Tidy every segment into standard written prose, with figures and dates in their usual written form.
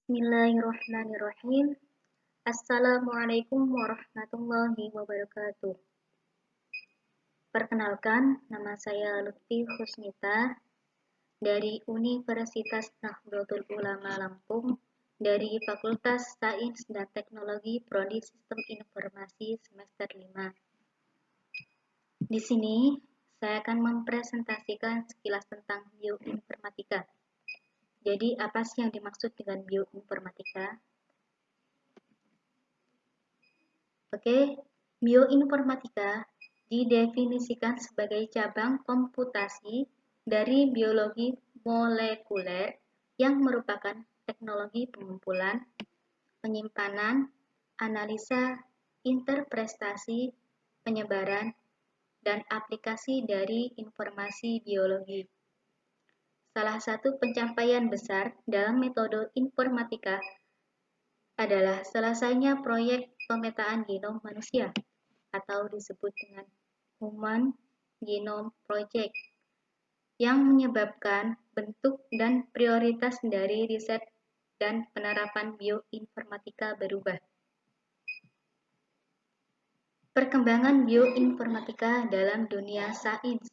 Bismillahirrahmanirrahim. Assalamualaikum warahmatullahi wabarakatuh. Perkenalkan, nama saya Lutfi Husnita dari Universitas Nahdlatul Ulama Lampung dari Fakultas Sains dan Teknologi Prodi Sistem Informasi semester 5. Di sini saya akan mempresentasikan sekilas tentang bioinformatika. Jadi, apa sih yang dimaksud dengan bioinformatika? Oke, bioinformatika didefinisikan sebagai cabang komputasi dari biologi molekuler yang merupakan teknologi pengumpulan, penyimpanan, analisa, interpretasi, penyebaran, dan aplikasi dari informasi biologi. Salah satu pencapaian besar dalam metode informatika adalah selesainya proyek pemetaan genom manusia atau disebut dengan Human Genome Project yang menyebabkan bentuk dan prioritas dari riset dan penerapan bioinformatika berubah. Perkembangan bioinformatika dalam dunia sains.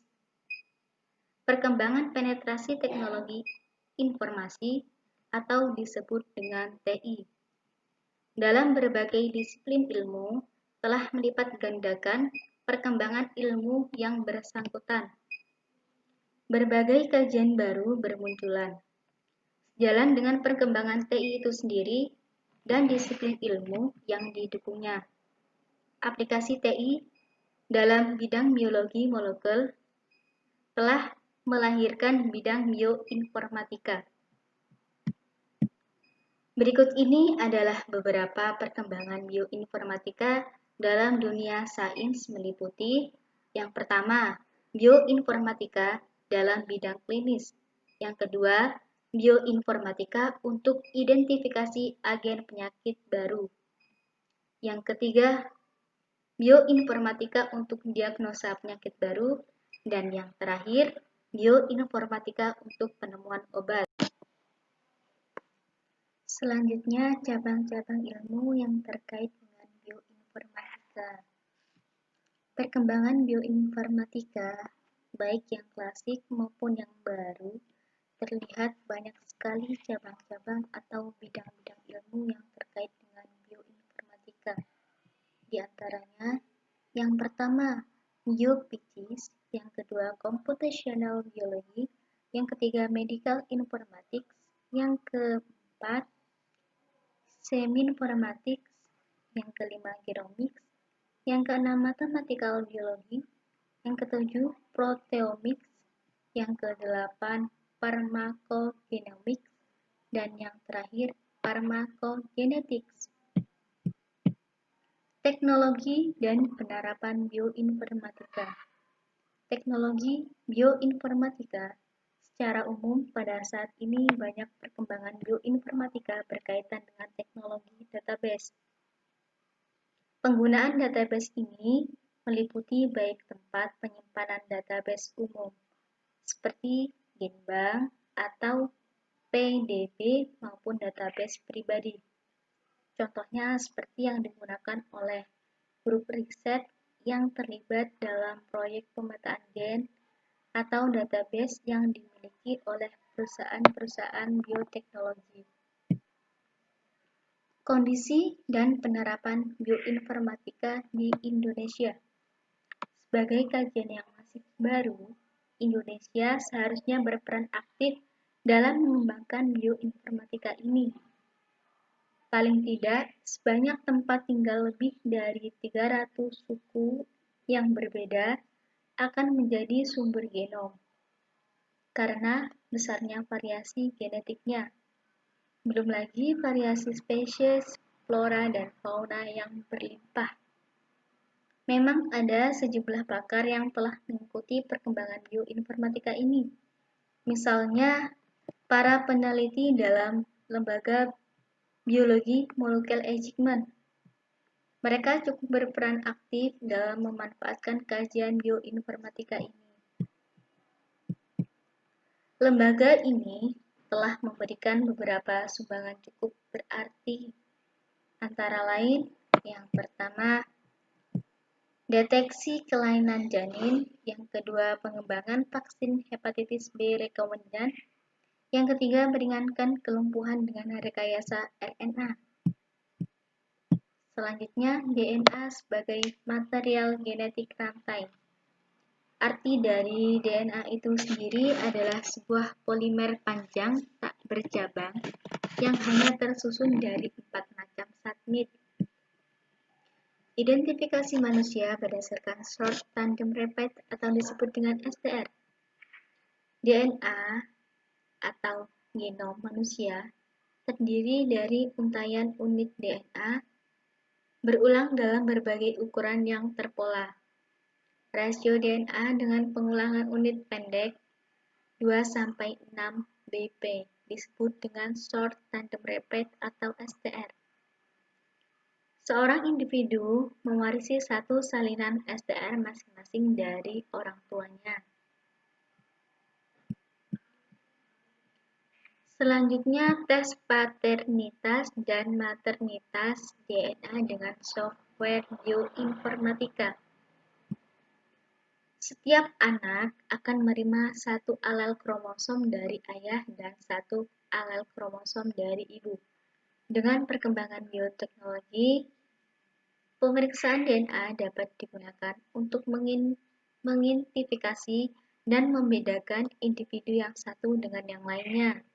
Perkembangan penetrasi teknologi informasi atau disebut dengan TI dalam berbagai disiplin ilmu telah melipat gandakan perkembangan ilmu yang bersangkutan. Berbagai kajian baru bermunculan. Sejalan dengan perkembangan TI itu sendiri dan disiplin ilmu yang didukungnya. Aplikasi TI dalam bidang biologi molekul telah melahirkan bidang bioinformatika. Berikut ini adalah beberapa perkembangan bioinformatika dalam dunia sains meliputi yang pertama, bioinformatika dalam bidang klinis. Yang kedua, bioinformatika untuk identifikasi agen penyakit baru. Yang ketiga, bioinformatika untuk diagnosa penyakit baru. Dan yang terakhir, bioinformatika untuk penemuan obat. Selanjutnya, cabang-cabang ilmu yang terkait dengan bioinformatika. Perkembangan bioinformatika, baik yang klasik maupun yang baru, terlihat banyak sekali cabang-cabang atau bidang-bidang ilmu yang terkait dengan bioinformatika. Di antaranya, yang pertama, biopsikis, yang kedua, computational biology, yang ketiga, medical informatics, yang keempat, Seminformatics, yang kelima genomics, yang keenam mathematical biology, yang ketujuh proteomics, yang kedelapan pharmacogenomics, dan yang terakhir pharmacogenetics. Teknologi dan penerapan bioinformatika. Teknologi bioinformatika secara umum pada saat ini banyak perkembangan bioinformatika berkaitan dengan teknologi database. Penggunaan database ini meliputi baik tempat penyimpanan database umum seperti Genbank atau PDB maupun database pribadi. Contohnya seperti yang digunakan oleh grup riset yang terlibat dalam proyek pemetaan gen atau database yang dimiliki oleh perusahaan-perusahaan bioteknologi. Kondisi dan penerapan bioinformatika di Indonesia. Sebagai kajian yang masih baru, Indonesia seharusnya berperan aktif dalam mengembangkan bioinformatika ini. Paling tidak, sebanyak tempat tinggal lebih dari 300 suku yang berbeda akan menjadi sumber genom, karena besarnya variasi genetiknya. Belum lagi variasi spesies, flora, dan fauna yang berlimpah. Memang ada sejumlah pakar yang telah mengikuti perkembangan bioinformatika ini. Misalnya, para peneliti dalam lembaga biologi molekuler Eijkman. Mereka cukup berperan aktif dalam memanfaatkan kajian bioinformatika ini. Lembaga ini telah memberikan beberapa sumbangan cukup berarti, antara lain yang pertama, deteksi kelainan janin, yang kedua pengembangan vaksin hepatitis B rekombinan, yang ketiga meringankan kelumpuhan dengan rekayasa RNA. Selanjutnya, DNA sebagai material genetik rantai. Arti dari DNA itu sendiri adalah sebuah polimer panjang tak bercabang yang hanya tersusun dari 4 macam subunit. Identifikasi manusia berdasarkan short tandem repeat atau disebut dengan STR. DNA atau genom manusia terdiri dari untayan unit DNA berulang dalam berbagai ukuran yang terpola. Rasio DNA dengan pengulangan unit pendek 2-6 BP disebut dengan short tandem repeat atau STR. Seorang individu mewarisi satu salinan STR masing-masing dari orang tuanya. Selanjutnya, tes paternitas dan maternitas DNA dengan software bioinformatika. Setiap anak akan menerima satu alel kromosom dari ayah dan satu alel kromosom dari ibu. Dengan perkembangan bioteknologi, pemeriksaan DNA dapat digunakan untuk mengidentifikasi dan membedakan individu yang satu dengan yang lainnya.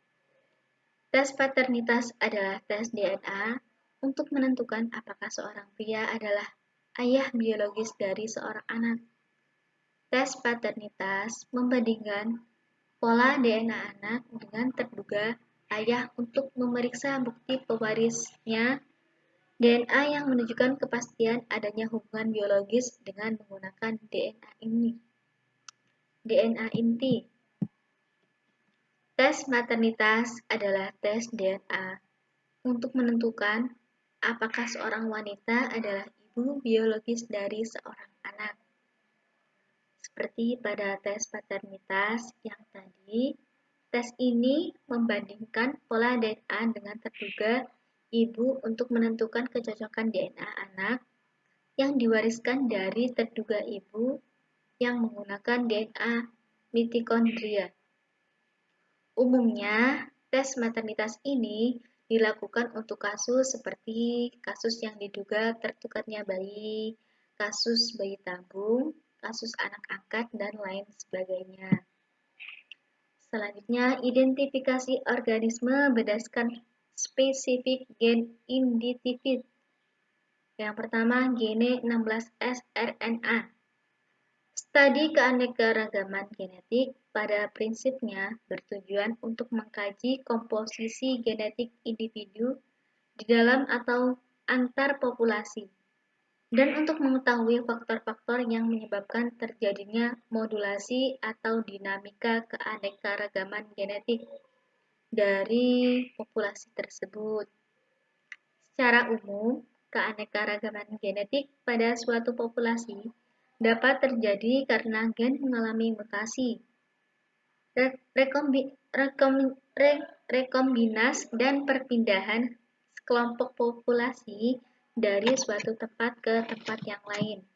Tes paternitas adalah tes DNA untuk menentukan apakah seorang pria adalah ayah biologis dari seorang anak. Tes paternitas membandingkan pola DNA anak dengan terduga ayah untuk memeriksa bukti pewarisnya DNA yang menunjukkan kepastian adanya hubungan biologis dengan menggunakan DNA inti. Tes maternitas adalah tes DNA untuk menentukan apakah seorang wanita adalah ibu biologis dari seorang anak. Seperti pada tes paternitas yang tadi, tes ini membandingkan pola DNA dengan terduga ibu untuk menentukan kecocokan DNA anak yang diwariskan dari terduga ibu yang menggunakan DNA mitokondria. Umumnya, tes maternitas ini dilakukan untuk kasus seperti kasus yang diduga tertukarnya bayi, kasus bayi tabung, kasus anak angkat, dan lain sebagainya. Selanjutnya, identifikasi organisme berdasarkan spesifik gen individu. Yang pertama, gene 16S RNA. Studi keanekaragaman genetik pada prinsipnya bertujuan untuk mengkaji komposisi genetik individu di dalam atau antar populasi, dan untuk mengetahui faktor-faktor yang menyebabkan terjadinya modulasi atau dinamika keanekaragaman genetik dari populasi tersebut. Secara umum, keanekaragaman genetik pada suatu populasi dapat terjadi karena gen mengalami mutasi, rekombinas, dan perpindahan kelompok populasi dari suatu tempat ke tempat yang lain.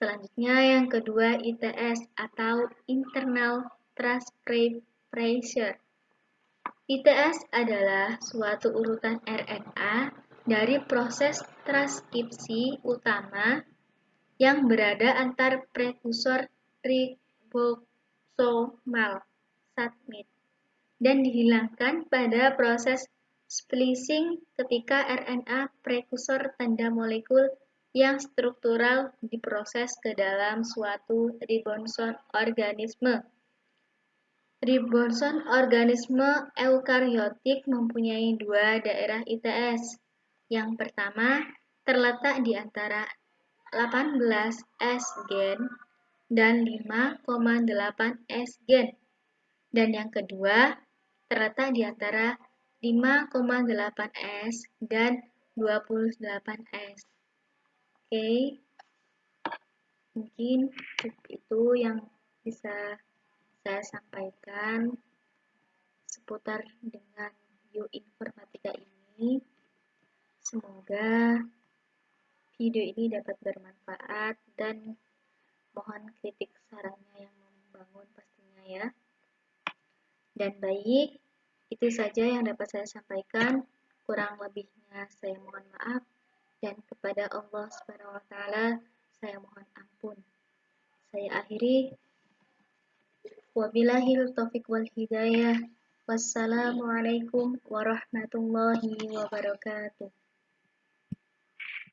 Selanjutnya yang kedua, ITS atau Internal Transcription. ITS adalah suatu urutan RNA dari proses transkripsi utama yang berada antar prekursor ribosomal subunit dan dihilangkan pada proses splicing ketika RNA prekursor tanda molekul yang struktural diproses ke dalam suatu ribosom organisme. Ribosom organisme eukariotik mempunyai dua daerah ITS. Yang pertama terletak di antara 18 S gen dan 5,8 S gen. Dan yang kedua terletak di antara 5,8 S dan 28 S. Oke. Mungkin itu yang bisa saya sampaikan. seputar dengan Informatika ini. Semoga video ini dapat bermanfaat dan mohon kritik sarannya yang membangun pastinya ya. Dan baik, itu saja yang dapat saya sampaikan. Kurang lebihnya saya mohon maaf dan kepada Allah Subhanahu wa taala saya mohon ampun. Saya akhiri, wabillahil taufiq wal hidayah. Wassalamualaikum warahmatullahi wabarakatuh.